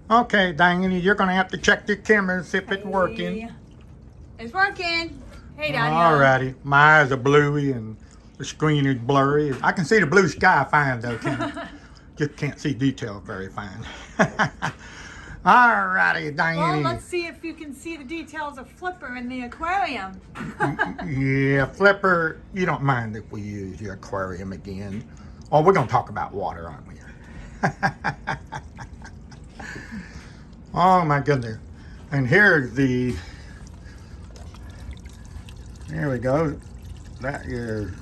Okay, Diane, you're going to have to check your camera and see if it's working. It's working. Hey, Daddy. Alrighty. My eyes are bluey and the screen is blurry. I can see the blue sky fine, though, just can't see detail very fine. Alrighty, Diane. Well, let's see if you can see the details of Flipper in the aquarium. Yeah, Flipper, you don't mind if we use your aquarium again. Oh, we're going to talk about water, aren't we? Oh my goodness. And here's the, there we go. That is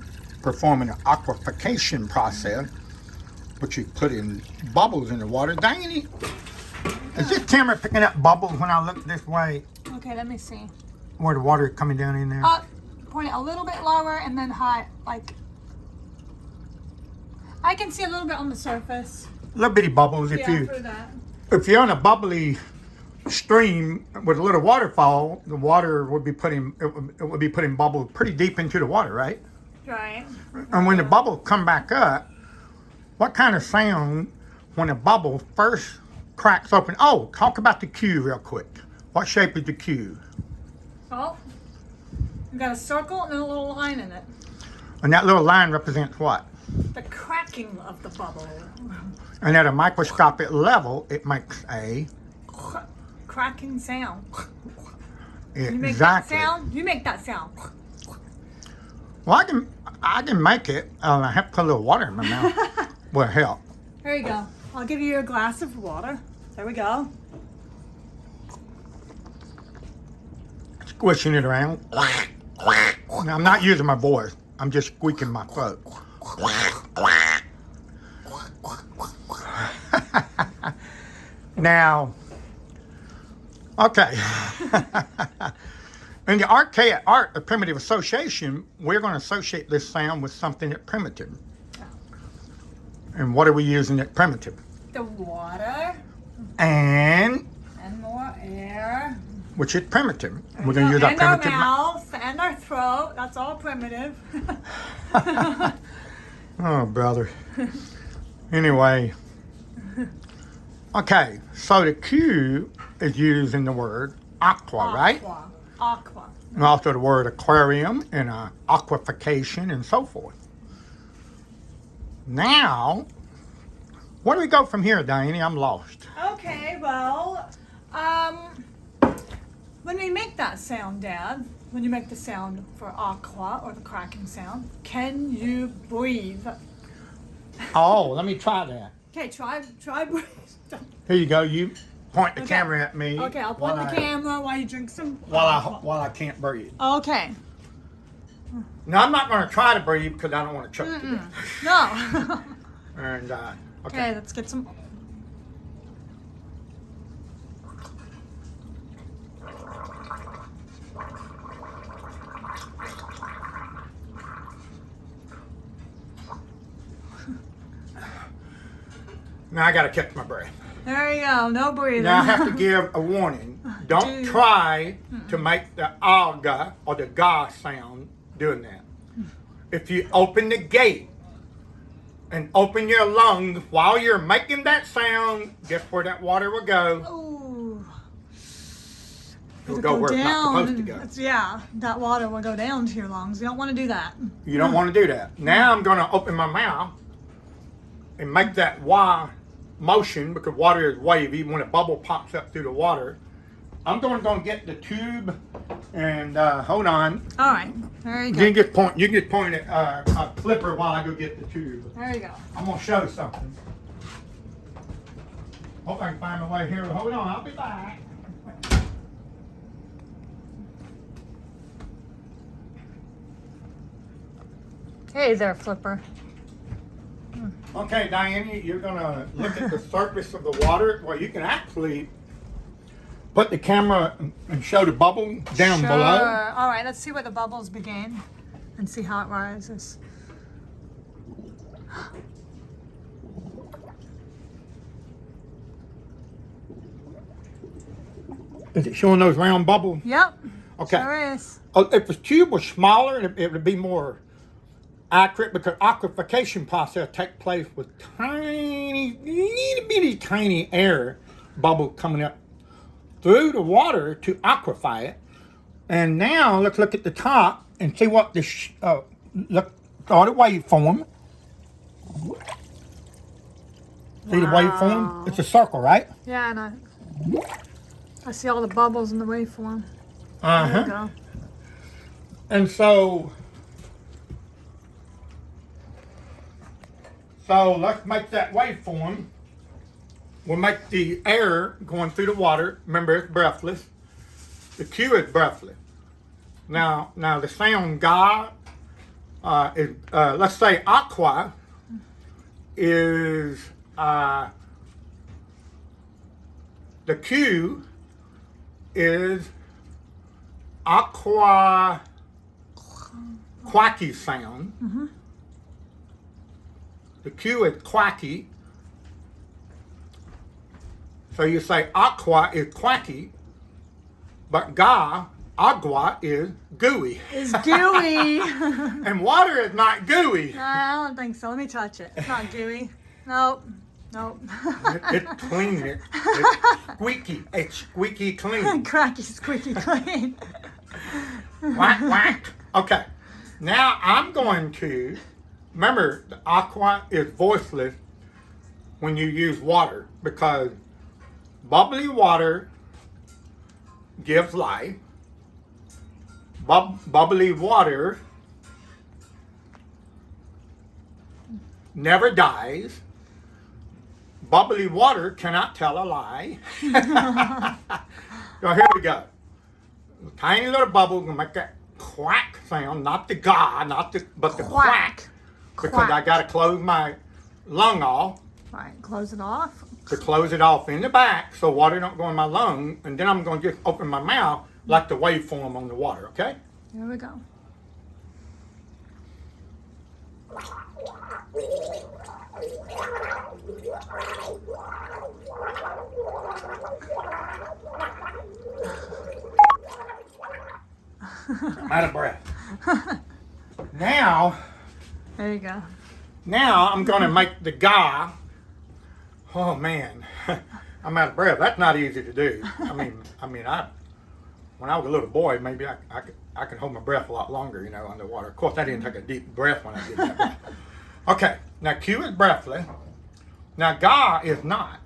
performing an aquafication process, which you put in bubbles in the water. Diane, is this camera picking up bubbles when I look this way? Okay, let me see. Where the water is coming down in there? Point it a little bit lower and then high, like, I can see a little bit on the surface. Little bitty bubbles. If you're on a bubbly stream with a little waterfall, the water would be putting bubbles pretty deep into the water, right? Right. And when the bubbles come back up, what kind of sound when a bubble first cracks open? Oh, talk about the Q real quick. What shape is the Q? Oh, you got a circle and a little line in it. And that little line represents what? The cracking of the bubble. And at a microscopic level, it makes a cracking sound. exactly. You make that sound? You make that sound. Well, I can make it. I have to put a little water in my mouth. Will help. There you go. I'll give you a glass of water. There we go. Squishing it around. Now, I'm not using my voice. I'm just squeaking my throat. Now, okay. In the archaic art of primitive association, we're going to associate this sound with something that's primitive. And what are we using at primitive? The water. And more air. Which is primitive. We're going to use our primitive. And our mouth and our throat. That's all primitive. Oh, brother. Anyway. Okay, so the Q is used in the word aqua, right? Aqua. And also the word aquarium and aquafication and so forth. Now, where do we go from here, Diane? I'm lost. Okay, well, when we make that sound, Dad, when you make the sound for aqua or the cracking sound, can you breathe? Oh, let me try that. Okay, try breathe. Here you go. You point the camera at me. Okay, I'll point the camera while you drink some. While I can't breathe. Okay. Now I'm not going to try to breathe because I don't want to choke to death. No. And okay, let's get some. Now I got to catch my breath. There you go. No breathing. Now I have to give a warning. Don't try to make the aga or the ga sound doing that. If you open the gate and open your lungs while you're making that sound, guess where that water will go? Ooh. It'll go where it's not supposed to go. Yeah, that water will go down to your lungs. You don't want to do that. You don't want to do that. Now I'm going to open my mouth and make that Y motion because water is wavy. When a bubble pops up through the water, I'm going to get the tube and hold on. All right, there you go. You can just point at a Flipper while I go get the tube. There you go. I'm going to show something. Hope I can find my way here. Hold on, I'll be back. Hey there, Flipper. Okay, Diane, you're going to look at the surface of the water. Well, you can actually put the camera and show the bubble down below. All right, let's see where the bubbles begin and see how it rises. Is it showing those round bubbles? Yep. Okay. Sure is. If the tube was smaller, it would be more accurate because aquafication process takes place with tiny, itty bitty tiny air bubble coming up through the water to aquify it. And now let's look at the top and see what this, look, start a waveform. See the waveform? It's a circle, right? Yeah, and I see all the bubbles in the waveform. Uh-huh. There you go. And so let's make that waveform. We'll make the air going through the water. Remember, it's breathless. The Q is breathless. Now the sound ga is, let's say aqua is, the Q is aqua quacky sound. Mm-hmm. The Q is quacky. So you say aqua is quacky, but agua is gooey. It's gooey. And water is not gooey. No, I don't think so. Let me touch it. It's not gooey. Nope. It's clean. It's squeaky. It's squeaky clean. Cracky, squeaky clean. Whack, whack. Okay. Now I'm going to, remember, the aqua is voiceless when you use water because bubbly water gives life. Bubbly water never dies. Bubbly water cannot tell a lie. So here we go. Tiny little bubble gonna make that quack sound, not the ga, but the quack. Because I gotta close my lung off. Right, close it off. To close it off in the back so water don't go in my lung, and then I'm gonna just open my mouth like the waveform on the water, okay? Here we go. I'm out of breath. Now, There you go. now I'm gonna make the ga. Oh man, I'm out of breath. That's not easy to do. I mean, when I was a little boy, maybe I could hold my breath a lot longer, underwater. Of course, I didn't take a deep breath when I did that. Okay, now Q is breathless. Now ga is not.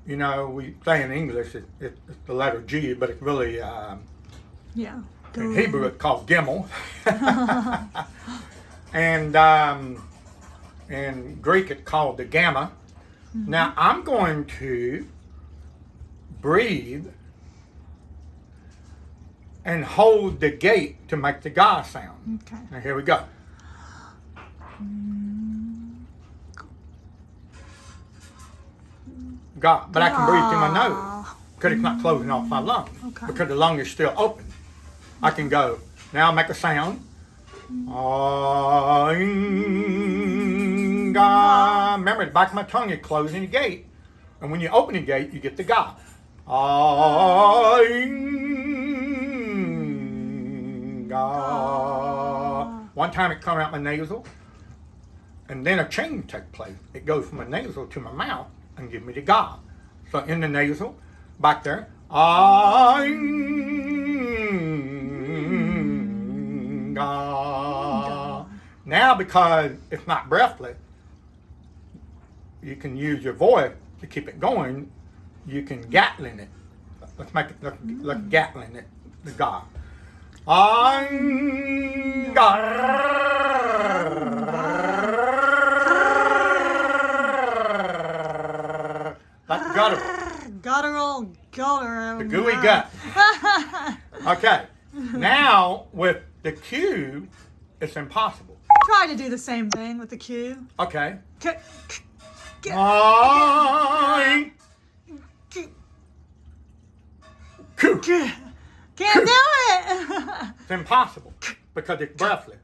We say in English it's the letter G, but it's really Yeah. in Hebrew it's called gimel. And in Greek it's called the gamma. Mm-hmm. Now I'm going to breathe and hold the gate to make the ga sound. Okay. Now here we go. Ga, but I can breathe through my nose because it's not closing off my lung. Okay. Because the lung is still open. I can go. Now make a sound. Ga. Remember, the back of my tongue is closing the gate. And when you open the gate, you get the ga. Ga. One time it comes out my nasal. And then a change takes place. It goes from my nasal to my mouth and gives me the ga. So in the nasal, back there. Ga. Now, because it's not breathless, you can use your voice to keep it going. You can gatlin it. Let's make it, let's gatlin it, the ga. Like guttural. Guttural. The gooey gut. Okay. Now, with the Q, it's impossible. Try to do the same thing with the Q. Okay. K- k- Q. Can't do it. It's impossible because it's breathless.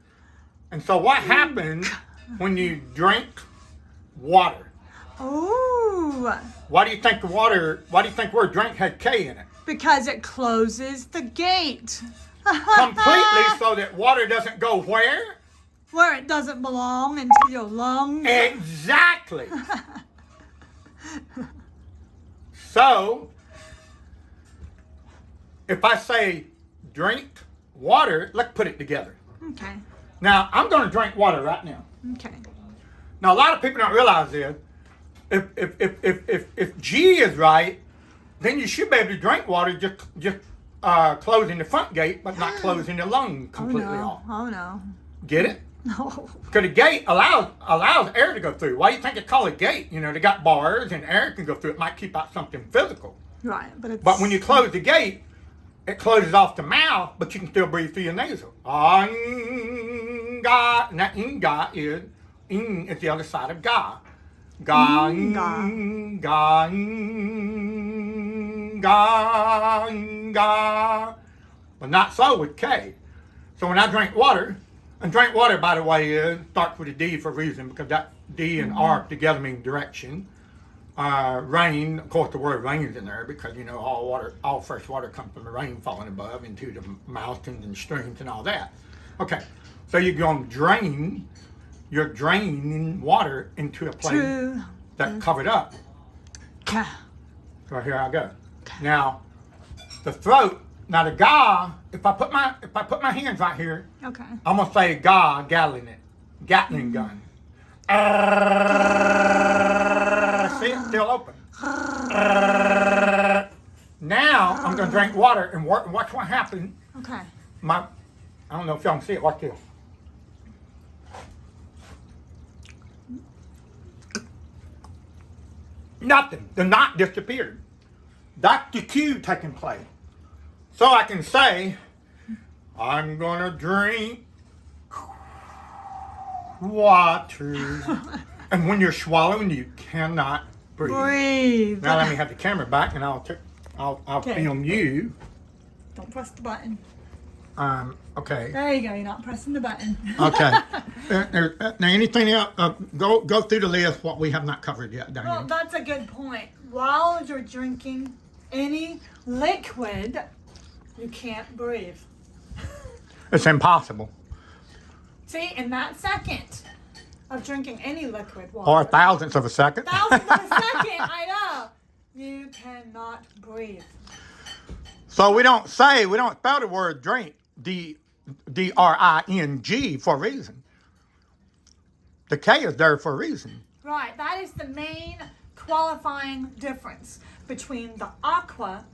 And so what happens when you drink water? Ooh. Why do you think word drink had K in it? Because it closes the gate. Completely so that water doesn't go where? Where it doesn't belong into your lungs. Exactly. So, if I say drink water, let's put it together. Okay. Now, I'm going to drink water right now. Okay. Now, a lot of people don't realize this. If G is right, then you should be able to drink water just closing the front gate, but not closing the lung completely off. Oh no. Get it? No. Because the gate allows air to go through. Why do you think it's called a gate? You know, they got bars and air can go through. It might keep out something physical. Right, but it's. But when you close the gate, it closes off the mouth, but you can still breathe through your nasal. Nga, and that nga is the other side of ga. Ga, nga, nga. But not so with K. So when I drink water, and drink water, by the way, starts with a D for a reason, because that D and R together mean direction. Rain, of course, the word rain is in there because, you know, all fresh water comes from the rain falling above into the mountains and streams and all that. Okay, so you're going to drain, you're draining water into a place that's covered up. Okay. So here I go. Now, the throat. Now the ga. If I put my hands right here, Okay. I'm gonna say ga, Gatling gun. See, it's still open. Now I'm gonna drink water and watch what happens. Okay. I don't know if y'all can see it. Watch this. Nothing. The knot disappeared. That's the cue taking place. So I can say, I'm gonna drink water. And when you're swallowing, you cannot breathe. Now let me have the camera back, and I'll film you. Don't press the button. Okay. There you go. You're not pressing the button. Okay. Now, anything else? Go through the list. What we have not covered yet, Diane. Well, that's a good point. While you're drinking any liquid, you can't breathe. It's impossible. See, in that second of drinking any liquid water, Or thousandths of a second. thousandth of a second, I know, you cannot breathe. So we don't spell the word drink, D-R-I-N-G, for a reason. The K is there for a reason. Right, that is the main qualifying difference between the aqua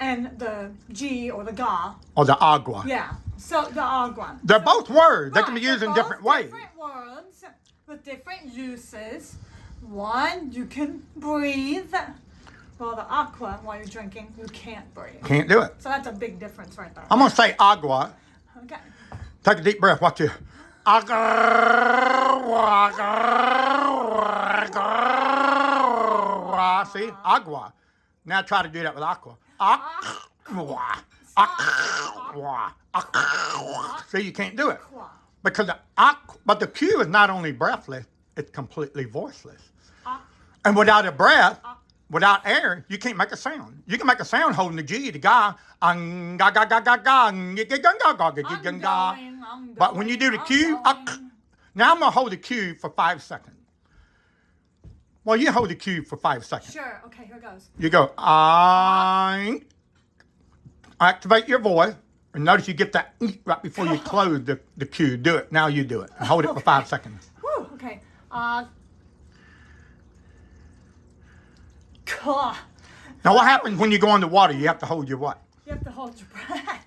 and the G or the ga. Or the agua. Yeah, so the agua. They're both words. They Right, can be used they're in both different ways. Different words with different uses. One, you can breathe. Well, the aqua, while you're drinking, you can't breathe. Can't do it. So that's a big difference right there. I'm going to say agua. Okay. Take a deep breath. Watch this. Agua. See? Agua. Now try to do that with aqua. Aqua. Aqua. Aqua. See, you can't do it. Aqua. Because but the Q is not only breathless, it's completely voiceless. And without a breath, without air, you can't make a sound. You can make a sound holding the G, the ga, but when you do the Q, now I'm going to hold the Q for 5 seconds. Well, you hold the Q for 5 seconds. Sure. Okay, here goes. You go, activate your voice, and notice you get that right before you close the Q. Do it. Now you do it. And hold it for 5 seconds. Whew, okay. Ka. Now, what happens when you go underwater? You have to hold your what? You have to hold your breath.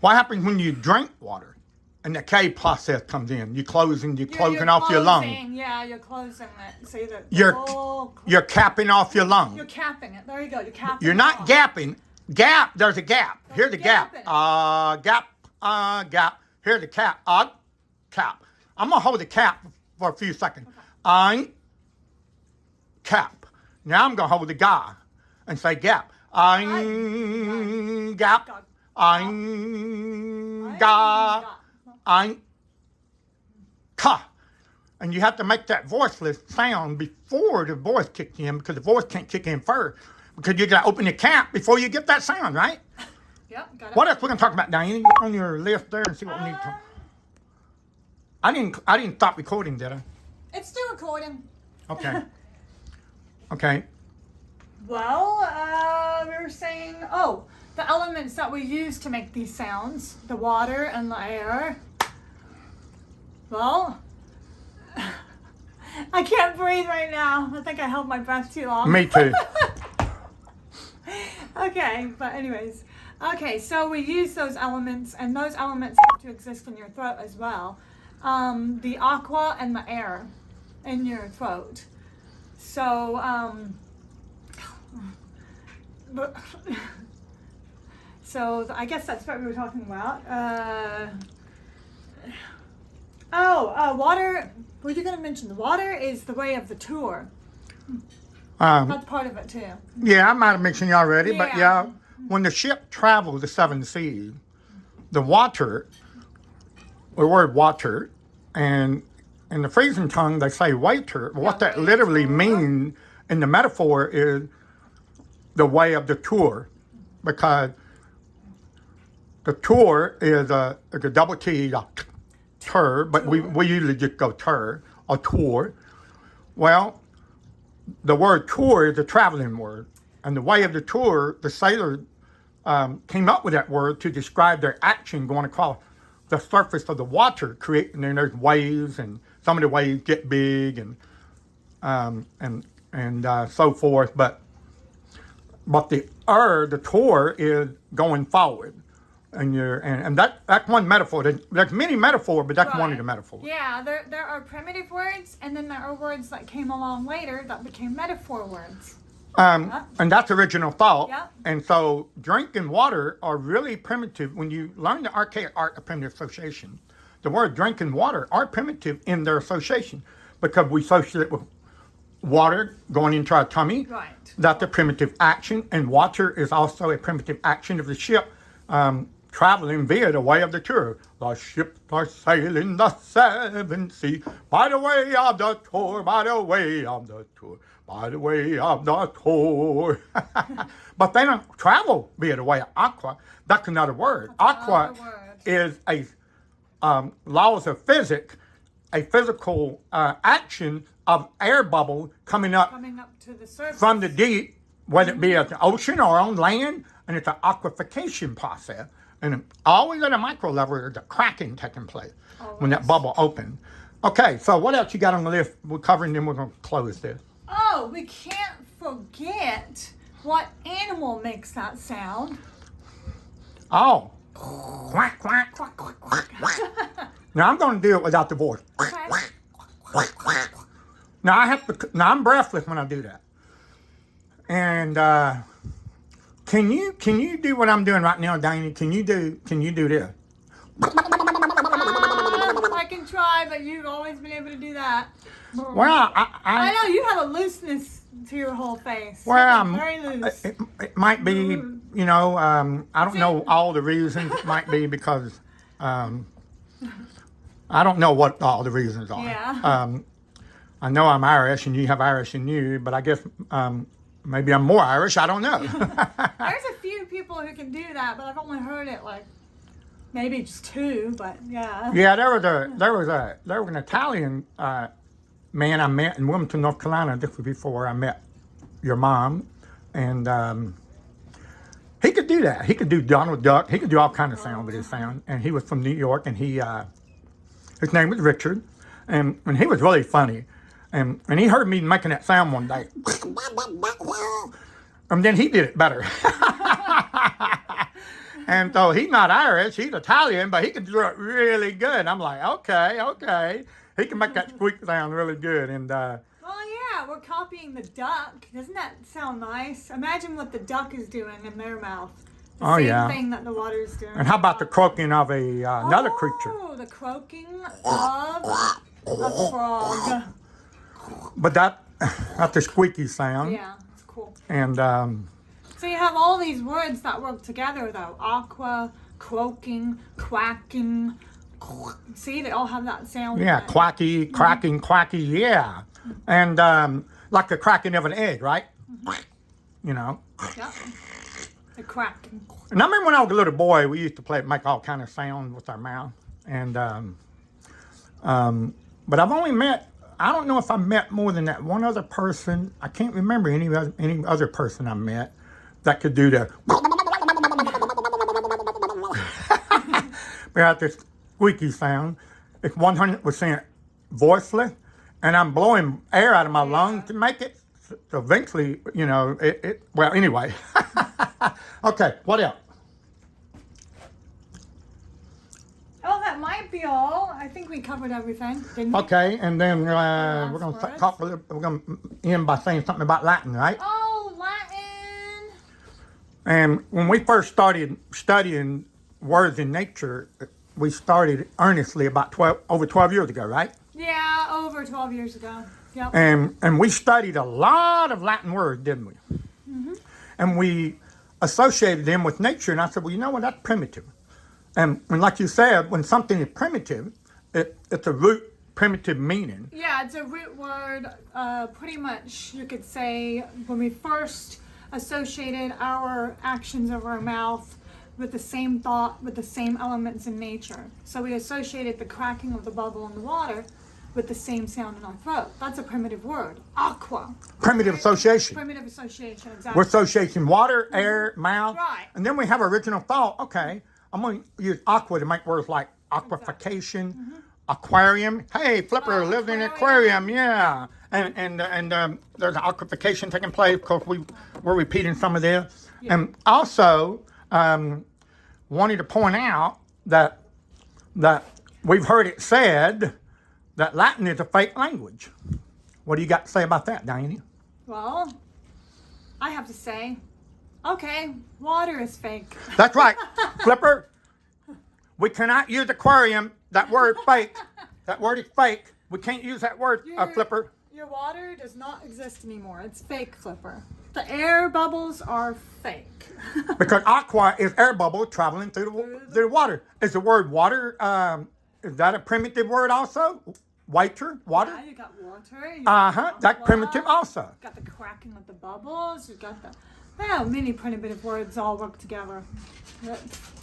What happens when you drink water and the K process comes in? You're closing off your lung. Yeah, you're closing it. See the You're capping off your lung. You're capping it. There you go. You're capping. You're not off. gapping. Gap. There's a gap. Here's the gap. Gapping. Gap. Here's the cap. Cap. I'm gonna hold the cap for a few seconds. Okay. Cap. Now I'm gonna hold the ga and say gap. Gap. Ga. Ka. And you have to make that voiceless sound before the voice kicks in, because the voice can't kick in first. Because you gotta open the cap before you get that sound, right? Yep, got it. What else we're gonna talk about, Diane? On your list there and see what we need to talk. I didn't stop recording, did I? It's still recording. Okay. Okay. Well, were saying? Oh, the elements that we use to make these sounds, the water and the air. Well, I can't breathe right now. I think I held my breath too long. Me too. Okay, but anyways. Okay, so we use those elements, and those elements have to exist in your throat as well. The aqua and the air in your throat. So, I guess that's what we were talking about. Water. Were you going to mention the water is the way of the tour? That's part of it too. Yeah, I might have mentioned you already, but Yeah. yeah, when the ship traveled the seven seas, the water, the word water, and in the freezing tongue they say waiter. What that literally means in the metaphor is the way of the tour, because the tour is a double T, tour, but we usually just go tour or tour. Well, the word tour is a traveling word, and the way of the tour, the sailors came up with that word to describe their action going across the surface of the water, creating, and there's waves, and some of the waves get big, and so forth. But the tour is going forward, and that's one metaphor. There's many metaphors, but that's one of the metaphors. Yeah, there are primitive words, and then there are words that came along later that became metaphor words. And that's original thought. Yep. And so drink and water are really primitive. When you learn the archaic art of primitive association, the word drink and water are primitive in their association, because we associate it with water going into our tummy. Right. That's a primitive action, and water is also a primitive action of the ship traveling via the way of the tour. The ships are sailing the seven seas by the way of the tour, by the way of the tour, by the way of the tour. But they don't travel via the way of aqua. That's another word. Aqua is a laws of physics, a physical action of air bubble coming up to the surface from the deep, whether it be at the ocean or on land, and it's an aquafication process. And always at a micro level, there's a cracking taking place when that bubble opens. Okay, so what else you got on the list? We're covering, then we're going to close this. Oh, we can't forget what animal makes that sound. Oh, quack, quack, quack, quack, quack, quack. Now I'm going to do it without the voice. Okay. Now I'm breathless when I do that. And can you do what I'm doing right now, Danny? Can you do this? I can try, but you've always been able to do that. Well, I know you have a looseness to your whole face. Well, very loose. it might be, I don't know all the reasons. It might be because I don't know what all the reasons are. Yeah. I know I'm Irish and you have Irish in you, but I guess maybe I'm more Irish. I don't know. There's a few people who can do that, but I've only heard it like maybe just two. But yeah. Yeah, there was an Italian man I met in Wilmington, North Carolina. This was before I met your mom, and he could do that. He could do Donald Duck. He could do all kind of sound with his sound. And he was from New York, and his name was Richard, and he was really funny. And he heard me making that sound one day. And then he did it better. And so he's not Irish, he's Italian, but he can do it really good. I'm like, okay. He can make that squeak sound really good. And well, yeah, we're copying the duck. Doesn't that sound nice? Imagine what the duck is doing in their mouth. The same thing that the water is doing. And how about the croaking of another creature? Oh, the croaking of a frog. But that's a squeaky sound. Yeah, it's cool. And so you have all these words that work together, though. Aqua, croaking, quacking. See, they all have that sound. Yeah, quacky, cracking, quacky, yeah. And like the cracking of an egg, right? Yep. The cracking. And I remember when I was a little boy, we used to make all kind of sounds with our mouth. And but I've only met, I don't know if I met more than that one other person. I can't remember any other person I met that could do the we have this squeaky sound. It's 100% voiceless, and I'm blowing air out of my lungs to make it. So eventually, you know, well, anyway. Okay, what else? Oh, that might be all. I think we covered everything, didn't we? Okay, and then we're going to talk a little. We're going to end by saying something about Latin, right? Oh, Latin. And when we first started studying words in nature, we started earnestly about over 12 years ago, right? Yeah, over 12 years ago. Yep. And we studied a lot of Latin words, didn't we? Mm-hmm. And we associated them with nature. And I said, well, you know what? That's primitive. And like you said, when something is primitive, it's a root primitive meaning. Yeah, it's a root word. Pretty much, you could say, when we first associated our actions of our mouth with the same thought, with the same elements in nature. So we associated the cracking of the bubble in the water with the same sound in our throat. That's a primitive word. Aqua. Primitive association. Primitive association, exactly. We're associating water, air, mouth. Right. And then we have original thought. Okay, I'm going to use aqua to make words like aquafication, aquarium. Hey, Flipper lives in an aquarium, yeah. And there's an aquafication taking place because we're repeating some of this. Yeah. And also, wanted to point out that we've heard it said that Latin is a fake language. What do you got to say about that, Diane? Well, I have to say, okay, water is fake. That's right. Flipper, we cannot use aquarium. That word fake. That word is fake. We can't use that word, Flipper. Your water does not exist anymore. It's fake, Flipper. The air bubbles are fake. Because aqua is air bubble traveling through the water. Is the word water, is that a primitive word also? Water? Yeah, you got water. That's primitive also. You got the cracking of the bubbles. You got many primitive words all work together.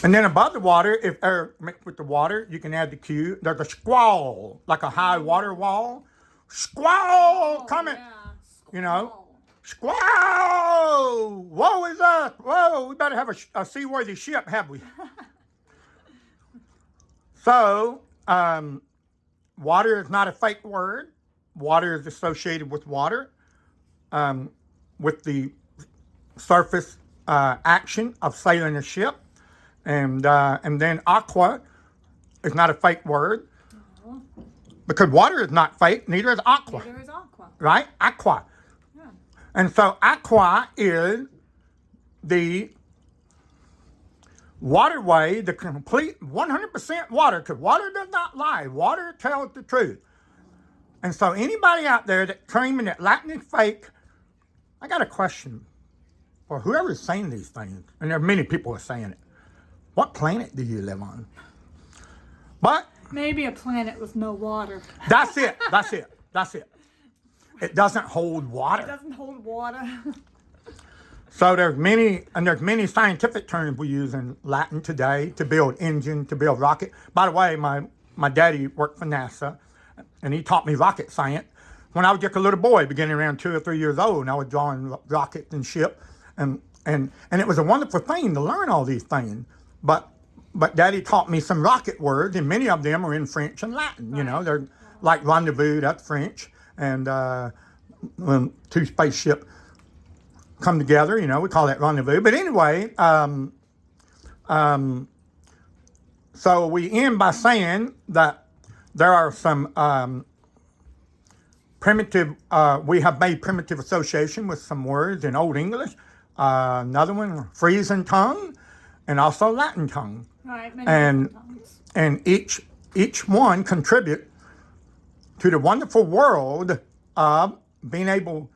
And then above the water, if air mixed with the water, you can add the Q. There's a squall, like a high water wall. Squall coming. Yeah. You know, squall. Woe is us. Whoa, we better have a seaworthy ship, have we? So, water is not a fake word. Water is associated with water, with the surface action of sailing a ship, and then aqua is not a fake word because water is not fake. Neither is aqua. Neither is aqua. Right? Aqua. Yeah. And so aqua is the waterway, the complete 100% water, because water does not lie. Water tells the truth. And so anybody out there that claiming that Latin is fake, I got a question for whoever's saying these things, and there are many people who are saying it. What planet do you live on? But maybe a planet with no water. That's it. That's it. That's it. It doesn't hold water. It doesn't hold water. So there's many scientific terms we use in Latin today to build engine, to build rocket. By the way, my daddy worked for NASA, and he taught me rocket science when I was just a little boy, beginning around 2 or 3 years old, and I was drawing rockets and ship, and it was a wonderful thing to learn all these things. But Daddy taught me some rocket words, and many of them are in French and Latin. Right. You know, they're like rendezvous, that's French, and when two spaceships come together, you know, we call that rendezvous. But anyway, so we end by saying that there are some primitive, we have made primitive association with some words in Old English. Another one, Frisian tongue, and also Latin tongue. Right, and each one contribute to the wonderful world of being able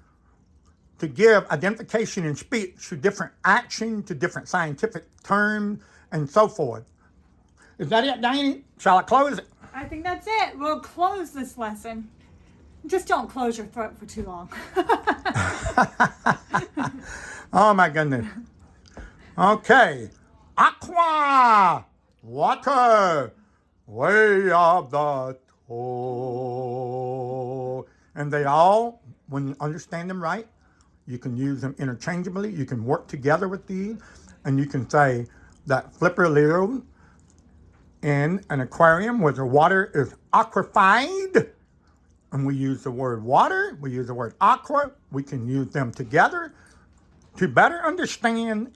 to give identification in speech to different action, to different scientific terms, and so forth. Is that it, Diane? Shall I close it? I think that's it. We'll close this lesson. Just don't close your throat for too long. Oh my goodness. Okay. Aqua, water, way of the toe. And they all, when you understand them right, You can use them interchangeably. You can work together with these. And you can say that flipper lives in an aquarium where the water is aquafied. And we use the word water. We use the word aqua. We can use them together to better understand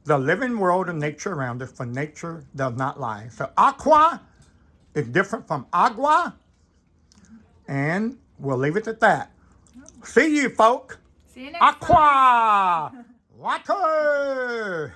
the living world of nature around us, for nature does not lie. So aqua is different from agua. And we'll leave it at that. See you, folk. See you next time. Aqua! Water!